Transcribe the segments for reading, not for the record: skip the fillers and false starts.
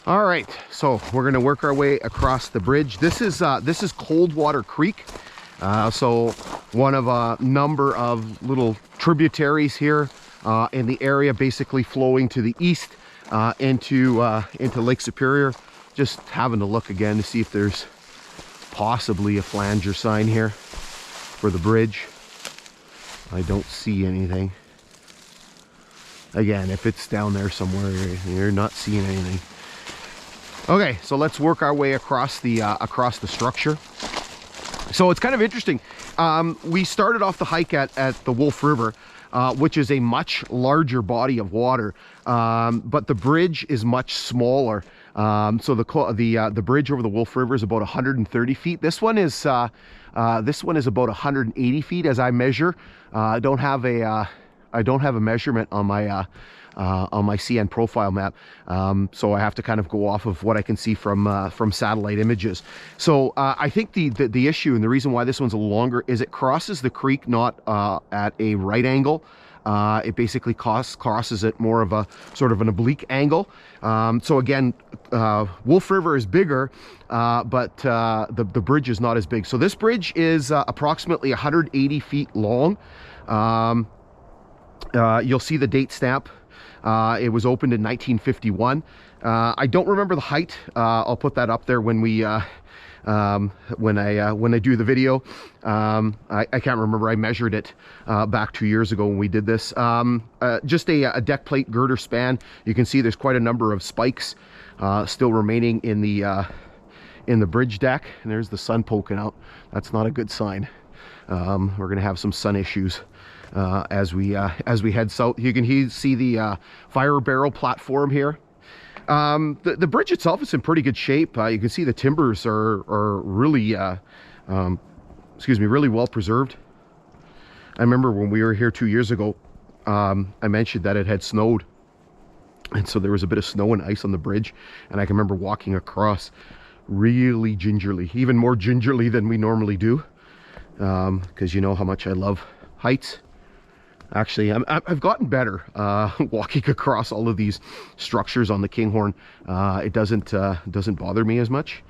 All right, so we're going to work our way across the bridge. This is Coldwater Creek. So one of a number of little tributaries here in the area, basically flowing to the east into Lake Superior. Just having a look again to see if there's possibly a flanger sign here for the bridge. I don't see anything. Again, if it's down there somewhere, you're not seeing anything. Okay, so let's work our way across the structure. So it's kind of interesting. We started off the hike at the Wolf River, which is a much larger body of water, but the bridge is much smaller. So the bridge over the Wolf River is about 130 feet. This one is about 180 feet as I measure. I don't have a measurement on my CN profile map, so I have to kind of go off of what I can see from satellite images. So I think the issue and the reason why this one's a little longer is it crosses the creek not at a right angle. It basically crosses it more of a sort of an oblique angle. So again, Wolf River is bigger, but the bridge is not as big. So this bridge is approximately 180 feet long. You'll see the date stamp. It was opened in 1951. I don't remember the height. I'll put that up there when we when I do the video. I can't remember. I measured it back 2 years ago when we did this. Just a deck plate girder span. You can see there's quite a number of spikes still remaining in the bridge deck, and there's the sun poking out. That's not a good sign. We're gonna have some sun issues as we head south. You can see the fire barrel platform here. The bridge itself is in pretty good shape. You can see the timbers are really really well preserved. I remember when we were here 2 years ago, I mentioned that it had snowed, and so there was a bit of snow and ice on the bridge, and I can remember walking across really gingerly, even more gingerly than we normally do, because you know how much I love heights. Actually, I've gotten better walking across all of these structures on the Kinghorn. It doesn't bother me as much,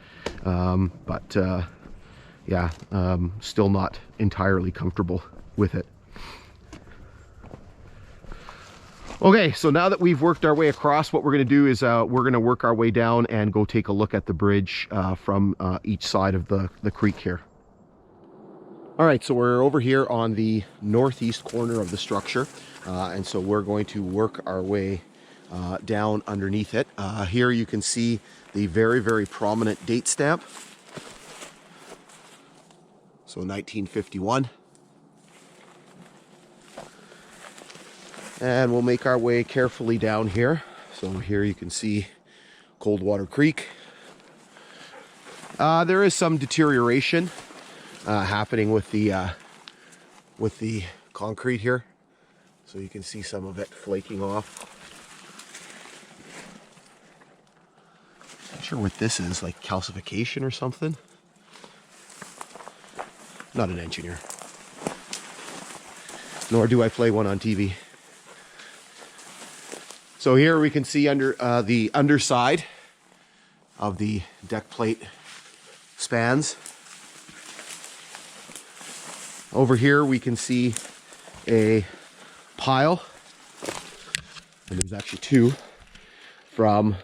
but yeah, still not entirely comfortable with it. Okay, so now that we've worked our way across, what we're going to do is we're going to work our way down and go take a look at the bridge from each side of the creek here. All right, so we're over here on the northeast corner of the structure, and so we're going to work our way down underneath it. Here you can see the very prominent date stamp. So 1951. And we'll make our way carefully down here. So here you can see Coldwater Creek. There is some deterioration happening with the concrete here, so you can see some of it flaking off. Not sure what this is, like calcification or something. Not an engineer, nor do I play one on TV. So here we can see under the underside of the deck plate spans. Over here we can see a pile, and there's actually two, from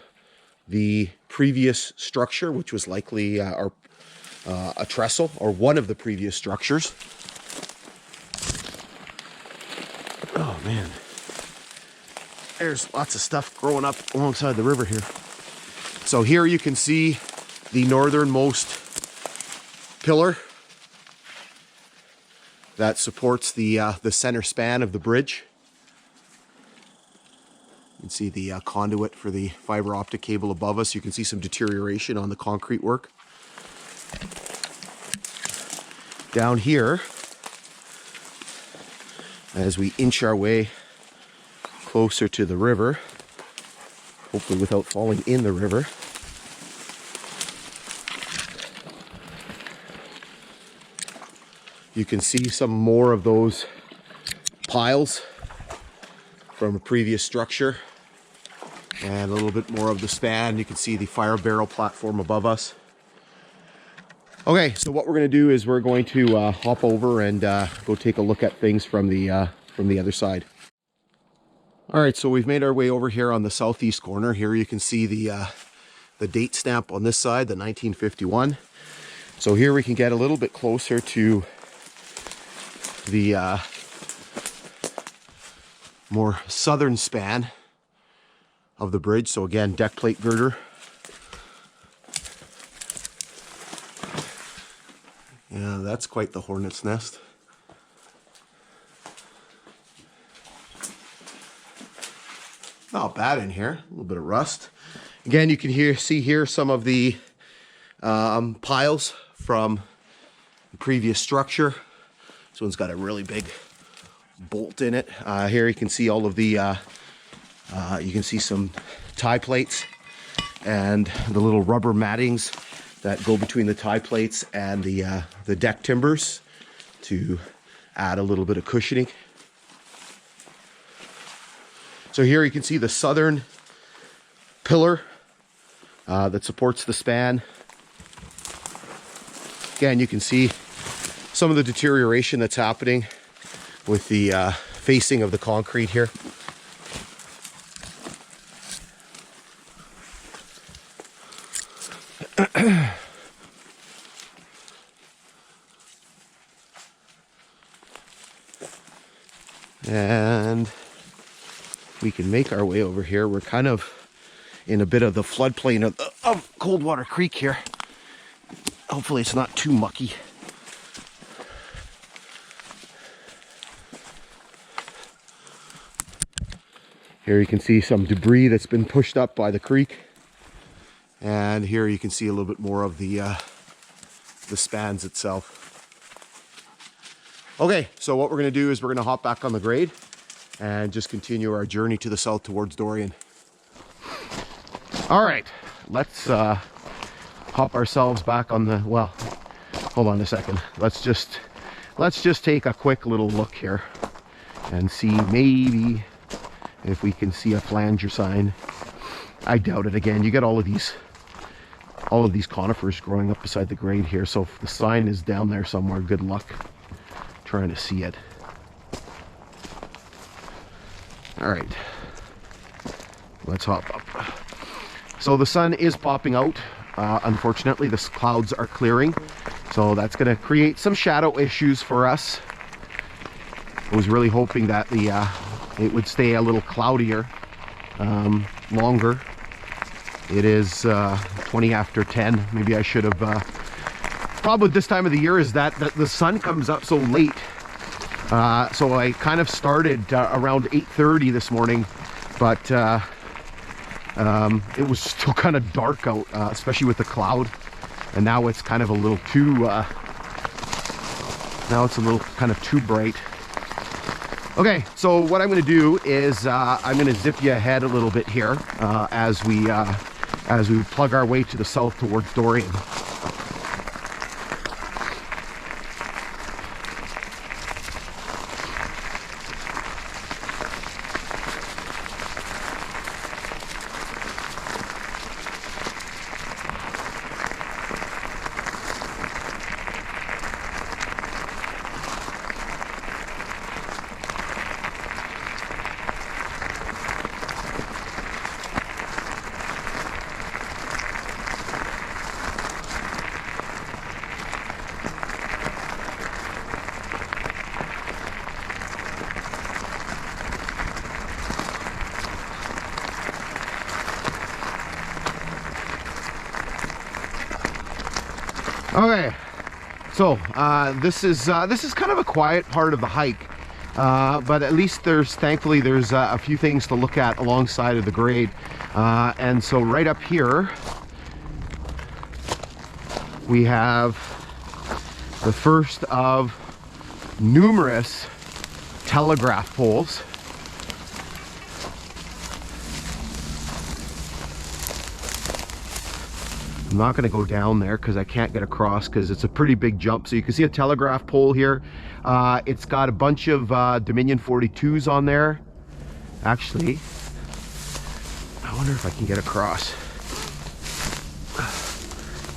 the previous structure, which was likely a trestle, or one of the previous structures. Oh man, there's lots of stuff growing up alongside the river here. So here you can see the northernmost pillar that supports the center span of the bridge. You can see the conduit for the fiber optic cable above us. You can see some deterioration on the concrete work. Down here, as we inch our way closer to the river, hopefully without falling in the river, you can see some more of those piles from a previous structure. and a little bit more of the span. You can see the fire barrel platform above us. Okay, so what we're going to do is we're going to hop over and go take a look at things from the other side. All right, so we've made our way over here on the southeast corner. Here you can see the date stamp on this side, the 1951. So here we can get a little bit closer to the more southern span of the bridge. So again, deck plate girder. Yeah, that's quite the hornet's nest. Not bad in here, a little bit of rust. Again, you can see here some of the piles from the previous structure. This one's got a really big bolt in it. Here you can see all of the, you can see some tie plates and the little rubber mattings that go between the tie plates and the deck timbers to add a little bit of cushioning. So here you can see the southern pillar that supports the span. Again, you can see some of the deterioration that's happening with the facing of the concrete here. And we can make our way over here. We're kind of in a bit of the floodplain of Coldwater Creek here. Hopefully it's not too mucky. Here you can see some debris that's been pushed up by the creek. And here you can see a little bit more of the spans itself. Okay, so what we're going to do is we're going to hop back on the grade and just continue our journey to the south towards Dorion. All right, let's hop ourselves back on the, well, hold on a second. Let's just take a quick little look here and see maybe if we can see a flanger sign. I doubt it. Again, you got all of these conifers growing up beside the grade here, so if the sign is down there somewhere, good luck trying to see it. All right, let's hop up. So the sun is popping out. Unfortunately, the clouds are clearing, so that's going to create some shadow issues for us. I was really hoping that it would stay a little cloudier longer. It is 20 after 10. Maybe I should have. Problem with this time of the year is that the sun comes up so late. So I kind of started around 8:30 this morning, but it was still kind of dark out, especially with the cloud. And now it's kind of a little too. Now it's a little kind of too bright. Okay, so what I'm going to do is I'm going to zip you ahead a little bit here as we plug our way to the south towards Dorion. Okay, so this is kind of a quiet part of the hike, but at least thankfully there's a few things to look at alongside of the grade, and so right up here we have the first of numerous telegraph poles. I'm not going to go down there because I can't get across because it's a pretty big jump. So you can see a telegraph pole here. It's got a bunch of Dominion 42s on there. Actually, I wonder if I can get across.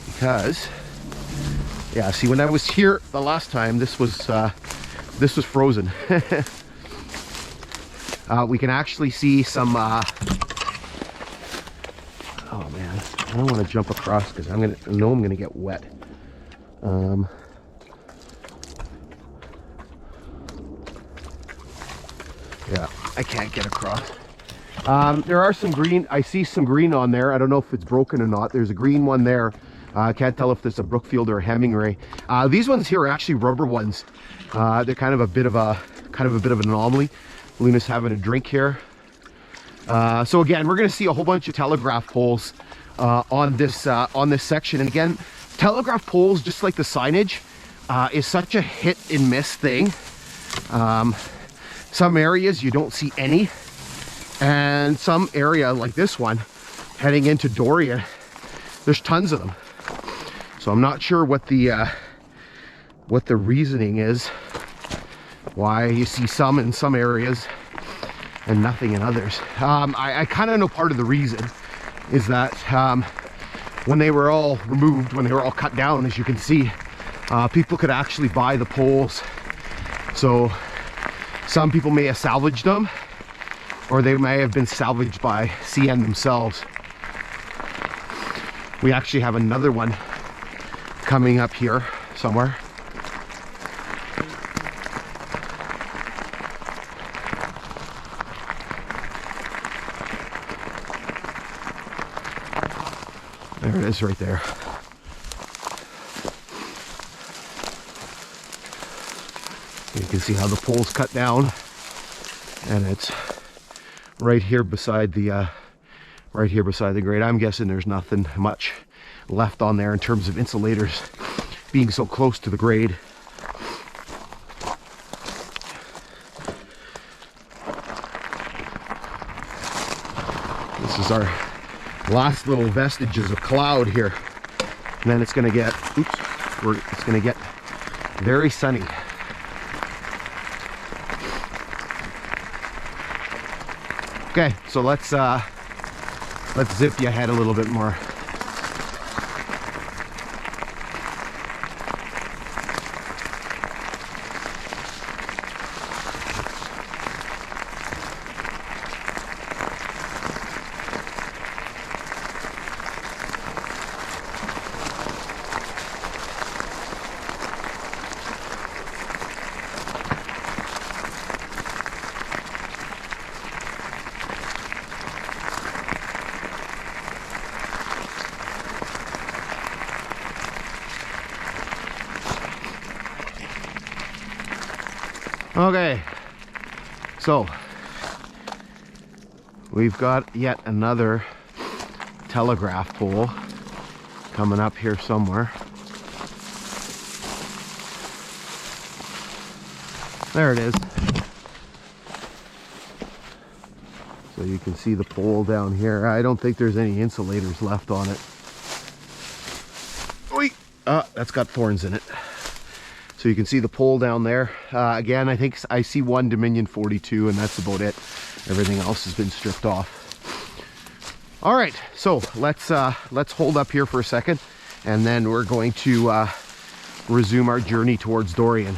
Because, yeah, see, when I was here the last time, this was frozen. We can actually see some, oh man, I don't want to jump across because I know I'm gonna get wet. Yeah, I can't get across. There are some green, I see some green on there. I don't know if it's broken or not. There's a green one there. I can't tell if this is a Brookfield or a Hemingway. These ones here are actually rubber ones. They're kind of a bit of an anomaly. Luna's having a drink here. So again, we're going to see a whole bunch of telegraph poles on this section. And again, telegraph poles, just like the signage, is such a hit and miss thing. Some areas you don't see any, and some area like this one heading into Dorion, there's tons of them. So I'm not sure what the reasoning is why you see some in some areas and nothing in others. I kind of know part of the reason is that when they were all removed, when they were all cut down, as you can see, people could actually buy the poles. So some people may have salvaged them, or they may have been salvaged by CN themselves. We actually have another one coming up here somewhere. There it is right there. You can see how the pole's cut down, and it's right here beside the grade. I'm guessing there's nothing much left on there in terms of insulators being so close to the grade. This is our last little vestiges of cloud here, and then it's going to get, it's going to get very sunny. Okay, so let's zip you ahead a little bit more. Okay, so we've got yet another telegraph pole coming up here somewhere. There it is. So you can see the pole down here. I don't think there's any insulators left on it. Wait, that's got thorns in it. So you can see the pole down there. Again, I think I see one Dominion 42, and that's about it. Everything else has been stripped off. All right, so let's hold up here for a second, and then we're going to resume our journey towards Dorion.